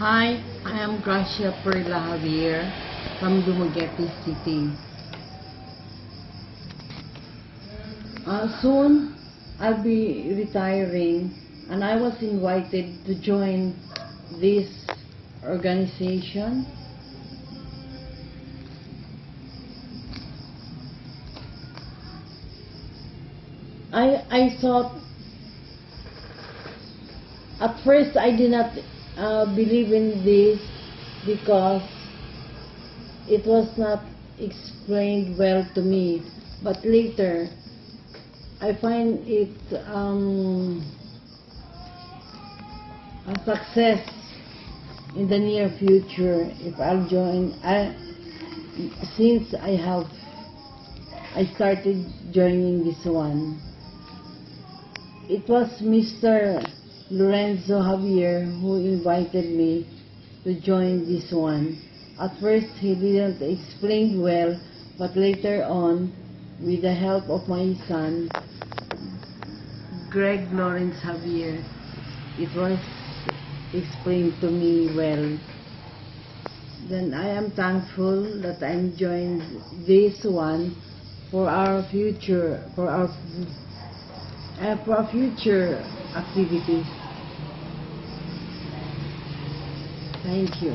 Hi, I am Gracia Perla Javier from Dumaguete City. Soon I'll be retiring, and I was invited to join this organization. I thought at first I did not believe in this because it was not explained well to me, but later I find it a success in the near future if I'll join. Since I started joining this one. It was Mr. Lorenzo Javier who invited me to join this one. At first, he didn't explain well, but later on, with the help of my son, Greg Lawrence Javier, it was explained to me well. Then I am thankful that I'm joined this one for our future, for our future activities. Thank you.